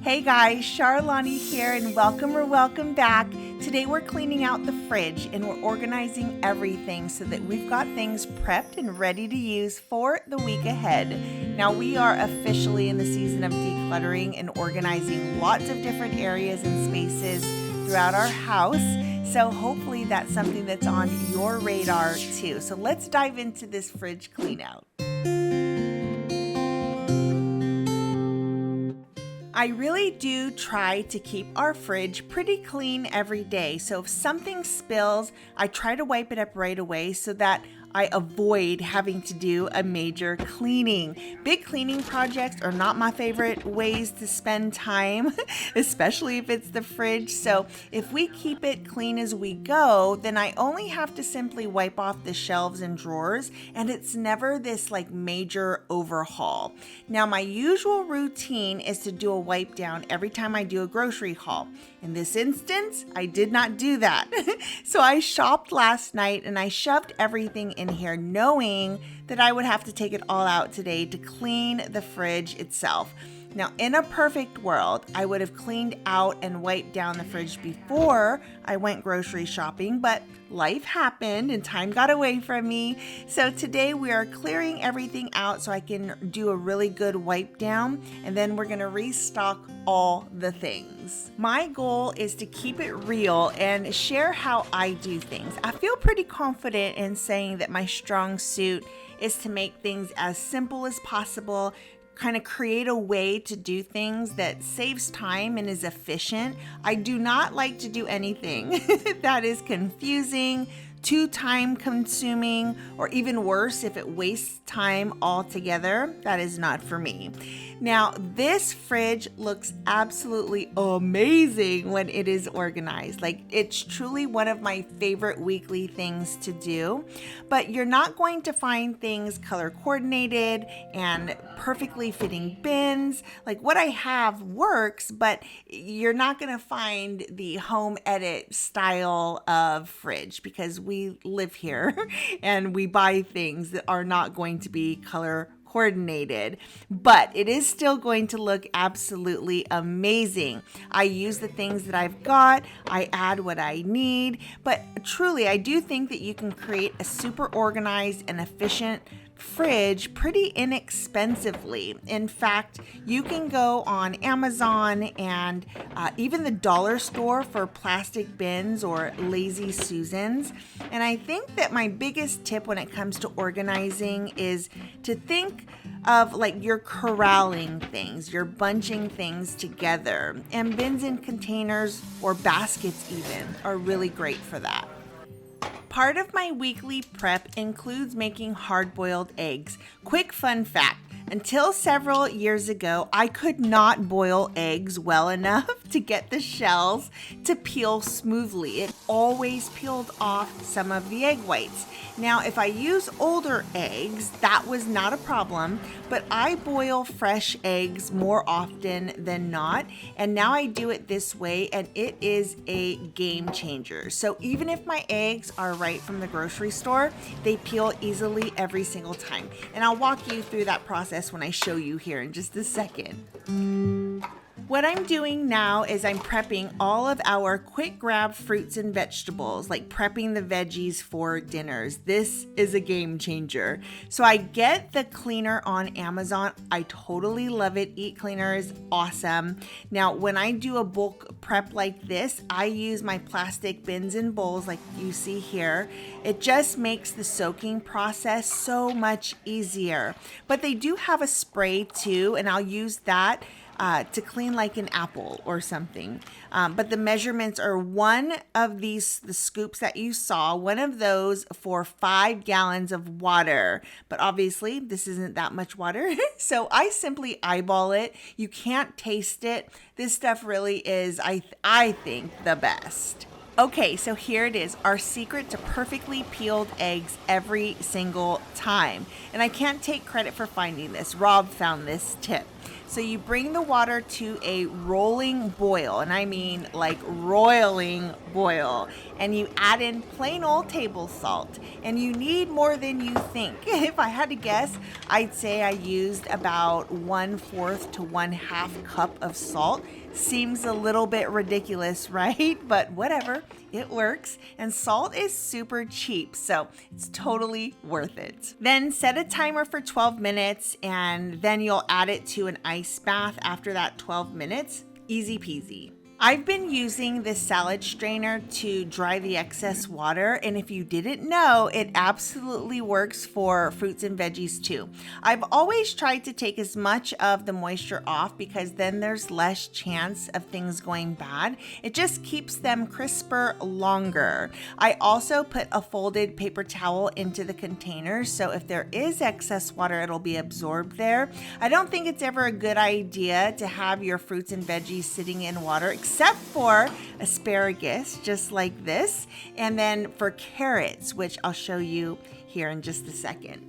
Hey guys, Charlani here and welcome back. Today we're cleaning out the fridge and we're organizing everything so that we've got things prepped and ready to use for the week ahead. Now we are officially in the season of decluttering and organizing lots of different areas and spaces throughout our house. So hopefully that's something that's on your radar too. So let's dive into this fridge clean out. I really do try to keep our fridge pretty clean every day. So if something spills, I try to wipe it up right away so that I avoid having to do a major cleaning. Big cleaning projects are not my favorite ways to spend time, especially if it's the fridge. So if we keep it clean as we go, then I only have to simply wipe off the shelves and drawers, and it's never this like major overhaul. Now my usual routine is to do a wipe down every time I do a grocery haul. In this instance, I did not do that. So I shopped last night and I shoved everything in here knowing that I would have to take it all out today to clean the fridge itself. Now, in a perfect world, I would have cleaned out and wiped down the fridge before I went grocery shopping, but life happened and time got away from me. So today we are clearing everything out so I can do a really good wipe down, and then we're gonna restock all the things. My goal is to keep it real and share how I do things. I feel pretty confident in saying that my strong suit is to make things as simple as possible, kind of create a way to do things that saves time and is efficient. I do not like to do anything that is confusing, too time consuming, or even worse, if it wastes time altogether. That is not for me. Now, this fridge looks absolutely amazing when it is organized. Like, it's truly one of my favorite weekly things to do. But you're not going to find things color coordinated and perfectly fitting bins. Like, what I have works, but you're not going to find the home edit style of fridge because we live here and we buy things that are not going to be color coordinated, but it is still going to look absolutely amazing. I use the things that I've got, I add what I need, but truly I do think that you can create a super organized and efficient fridge pretty inexpensively. In fact, you can go on Amazon and even the dollar store for plastic bins or Lazy Susans. And I think that my biggest tip when it comes to organizing is to think of like you're corralling things, you're bunching things together. And bins and containers or baskets even are really great for that. Part of my weekly prep includes making hard-boiled eggs. Quick fun fact, until several years ago, I could not boil eggs well enough to get the shells to peel smoothly. It always peeled off some of the egg whites. Now, if I use older eggs, that was not a problem, but I boil fresh eggs more often than not, and now I do it this way, and it is a game changer. So even if my eggs are right from the grocery store, they peel easily every single time. And I'll walk you through that process when I show you here in just a second. What I'm doing now is I'm prepping all of our quick grab fruits and vegetables, like prepping the veggies for dinners. This is a game changer. So I get the cleaner on Amazon. I totally love it. Eat Cleaner is awesome. Now, when I do a bulk prep like this, I use my plastic bins and bowls like you see here. It just makes the soaking process so much easier. But they do have a spray too, and I'll use that to clean like an apple or something. But the measurements are one of the scoops that you saw, one of those for 5 gallons of water. But obviously this isn't that much water. So I simply eyeball it. You can't taste it. This stuff really is, I think, the best. Okay, so here it is, our secret to perfectly peeled eggs every single time. And I can't take credit for finding this. Rob found this tip. So you bring the water to a rolling boil, and I mean like roiling boil, and you add in plain old table salt, and you need more than you think. If I had to guess, I'd say I used about 1/4 to 1/2 cup of salt. Seems a little bit ridiculous, right? But whatever, it works. And salt is super cheap, so it's totally worth it. Then set a timer for 12 minutes, and then you'll add it to an ice bath after that 12 minutes. Easy peasy. I've been using this salad strainer to dry the excess water, and if you didn't know, it absolutely works for fruits and veggies too. I've always tried to take as much of the moisture off because then there's less chance of things going bad. It just keeps them crisper longer. I also put a folded paper towel into the containers, so if there is excess water, it'll be absorbed there. I don't think it's ever a good idea to have your fruits and veggies sitting in water, except for asparagus, just like this, and then for carrots, which I'll show you here in just a second.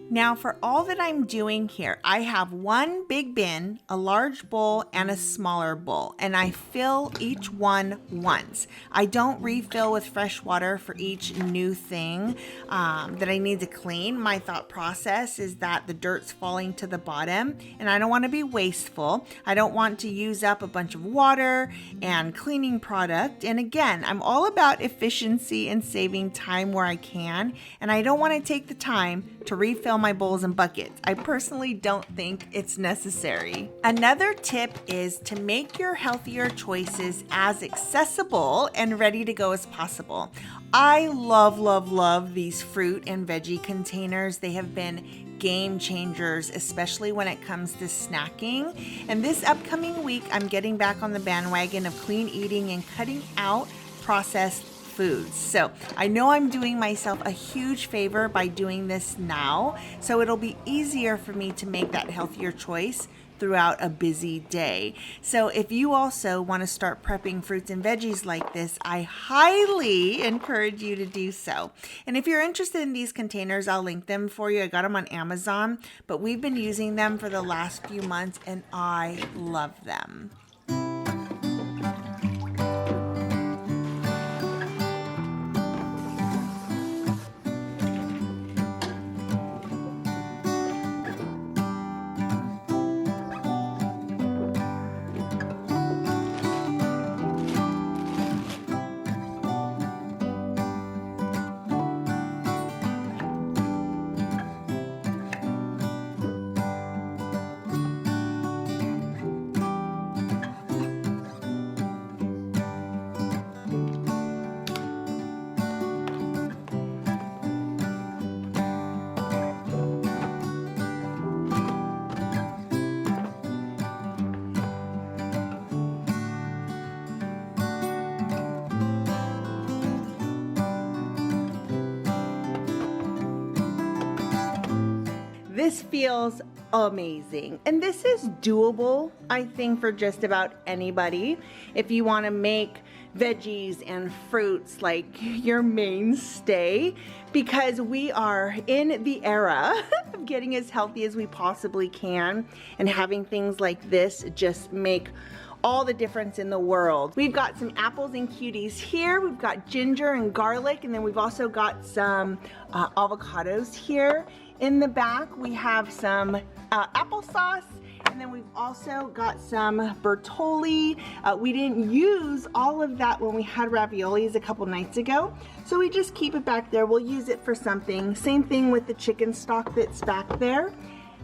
Now for all that I'm doing here, I have one big bin, a large bowl, and a smaller bowl, and I fill each one once. I don't refill with fresh water for each new thing that I need to clean. My thought process is that the dirt's falling to the bottom, and I don't want to be wasteful. I don't want to use up a bunch of water and cleaning product. And again, I'm all about efficiency and saving time where I can, and I don't want to take the time to refill my bowls and buckets. I personally don't think it's necessary. Another tip is to make your healthier choices as accessible and ready to go as possible. I love these fruit and veggie containers. They have been game changers, especially when it comes to snacking. And this upcoming week, I'm getting back on the bandwagon of clean eating and cutting out processed foods. So I know I'm doing myself a huge favor by doing this now, so it'll be easier for me to make that healthier choice throughout a busy day. So if you also want to start prepping fruits and veggies like this, I highly encourage you to do so. And if you're interested in these containers, I'll link them for you. I got them on Amazon, but we've been using them for the last few months and I love them. This feels amazing, and this is doable, I think, for just about anybody. If you want to make veggies and fruits like your mainstay, because we are in the era of getting as healthy as we possibly can, and having things like this just make all the difference in the world. We've got some apples and cuties here. We've got ginger and garlic, and then we've also got some avocados here. In the back, we have some applesauce, and then we've also got some Bertolli. We didn't use all of that when we had raviolis a couple nights ago, so we just keep it back there. We'll use it for something. Same thing with the chicken stock that's back there.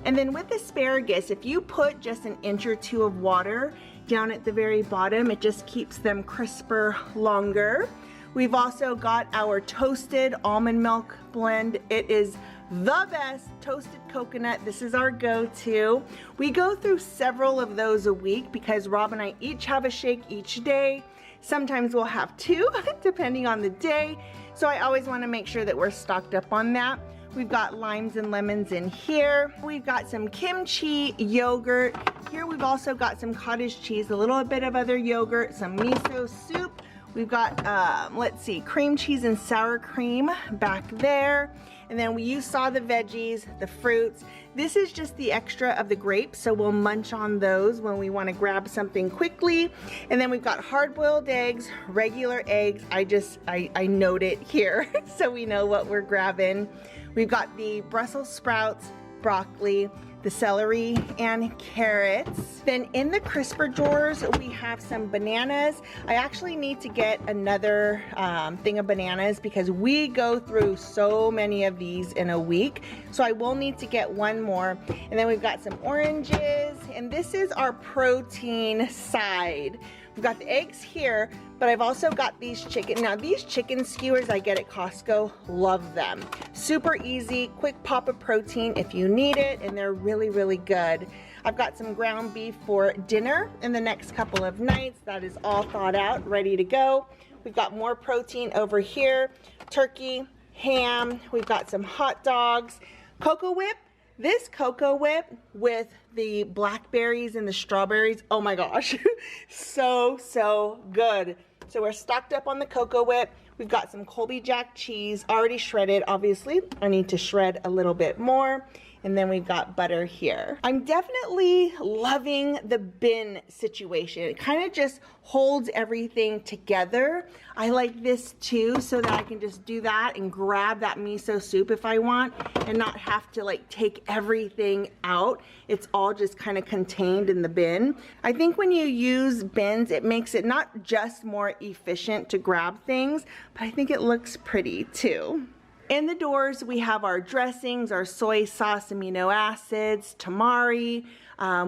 And then with asparagus, if you put just an inch or two of water down at the very bottom, it just keeps them crisper longer. We've also got our toasted almond milk blend. It is the best toasted coconut. This is our go-to. We go through several of those a week because Rob and I each have a shake each day. Sometimes we'll have two, depending on the day. So I always want to make sure that we're stocked up on that. We've got limes and lemons in here. We've got some kimchi yogurt. Here we've also got some cottage cheese, a little bit of other yogurt, some miso soup. We've got, let's see, cream cheese and sour cream back there. And then you saw the veggies, the fruits. This is just the extra of the grapes, so we'll munch on those when we want to grab something quickly. And then we've got hard-boiled eggs, regular eggs. I note it here so we know what we're grabbing. We've got the Brussels sprouts, broccoli, the celery and carrots. Then in the crisper drawers, we have some bananas. I actually need to get another thing of bananas because we go through so many of these in a week. So I will need to get one more. And then we've got some oranges, and this is our protein side. We've got the eggs here, but I've also got these chicken. Now these chicken skewers I get at Costco, love them. Super easy, quick pop of protein if you need it, and they're really, really good. I've got some ground beef for dinner in the next couple of nights. That is all thawed out, ready to go. We've got more protein over here, turkey, ham. We've got some hot dogs, Cocoa Whip. This Cocoa Whip with the blackberries and the strawberries, oh my gosh, so good. So we're stocked up on the Cocoa Whip. We've got some Colby Jack cheese already shredded. Obviously, I need to shred a little bit more. And then we've got butter here. I'm definitely loving the bin situation. It kind of just holds everything together. I like this too, so that I can just do that and grab that miso soup if I want and not have to like take everything out. It's all just kind of contained in the bin. I think when you use bins, it makes it not just more efficient to grab things, but I think it looks pretty too. In the doors, we have our dressings, our soy sauce, amino acids, tamari.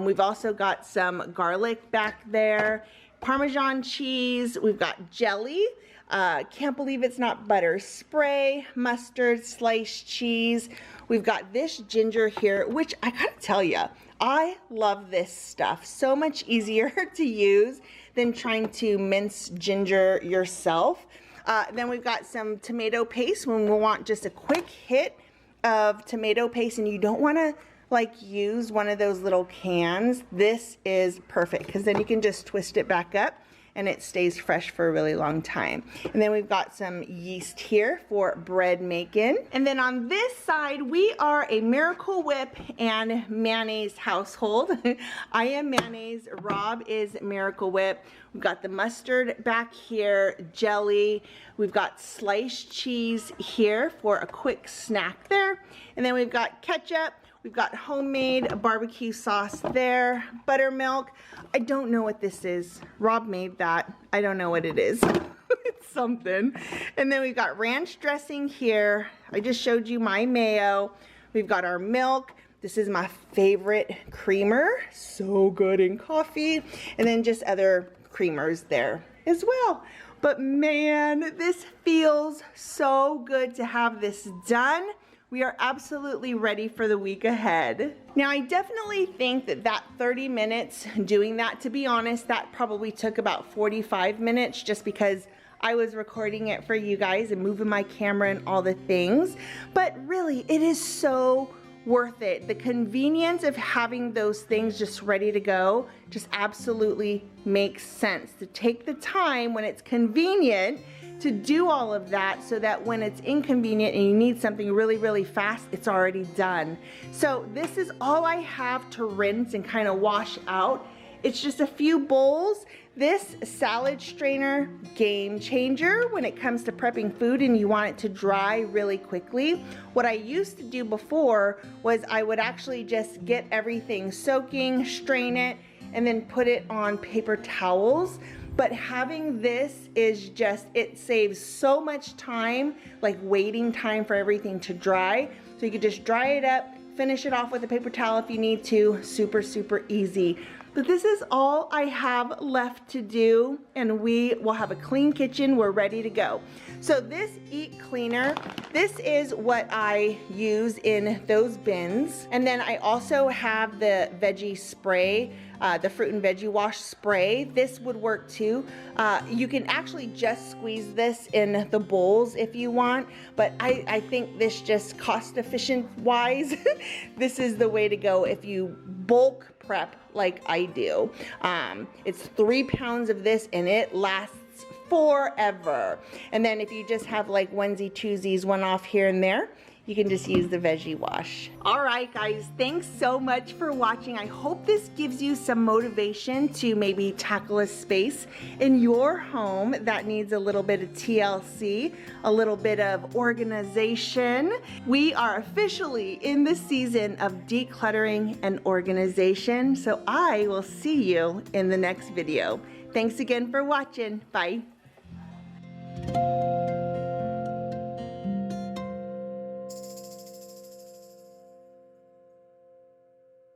We've also got some garlic back there, Parmesan cheese. We've got jelly. Can't believe it's not butter. Spray, mustard, sliced cheese. We've got this ginger here, which I gotta tell you, I love this stuff. So much easier to use than trying to mince ginger yourself. Then we've got some tomato paste when we want just a quick hit of tomato paste and you don't want to like use one of those little cans. This is perfect because then you can just twist it back up and it stays fresh for a really long time. And then we've got some yeast here for bread making. And then on this side, we are a Miracle Whip and mayonnaise household. I am mayonnaise, Rob is Miracle Whip. We've got the mustard back here, jelly. We've got sliced cheese here for a quick snack there. And then we've got ketchup. We've got homemade barbecue sauce there, buttermilk. I don't know what this is. Rob made that. I don't know what it is. It's something. And then we've got ranch dressing here. I just showed you my mayo. We've got our milk. This is my favorite creamer. So good in coffee. And then just other creamers there as well. But man, this feels so good to have this done. We are absolutely ready for the week ahead. Now, I definitely think that 30 minutes doing that, to be honest, that probably took about 45 minutes just because I was recording it for you guys and moving my camera and all the things. But really, it is so worth it. The convenience of having those things just ready to go just absolutely makes sense. To take the time when it's convenient to do all of that so that when it's inconvenient and you need something really, really fast, it's already done. So this is all I have to rinse and kind of wash out. It's just a few bowls. This salad strainer, game changer when it comes to prepping food and you want it to dry really quickly. What I used to do before was I would actually just get everything soaking, strain it, and then put it on paper towels. But having this is just, it saves so much time, like waiting time for everything to dry. So you could just dry it up, finish it off with a paper towel if you need to. Super, super easy. But this is all I have left to do, and we will have a clean kitchen. We're ready to go. So this Eat Cleaner, this is what I use in those bins. And then I also have the veggie spray, the fruit and veggie wash spray. This would work too. You can actually just squeeze this in the bowls if you want, but I think this just cost efficient wise, this is the way to go if you bulk prep like I do. It's 3 pounds of this and it lasts forever. And then if you just have like onesie twosies, one off here and there, you can just use the Veggie wash. All right, guys, thanks so much for watching. I hope this gives you some motivation to maybe tackle a space in your home that needs a little bit of TLC, a little bit of organization. We are officially in the season of decluttering and organization, so I will see you in the next video. Thanks again for watching. Bye.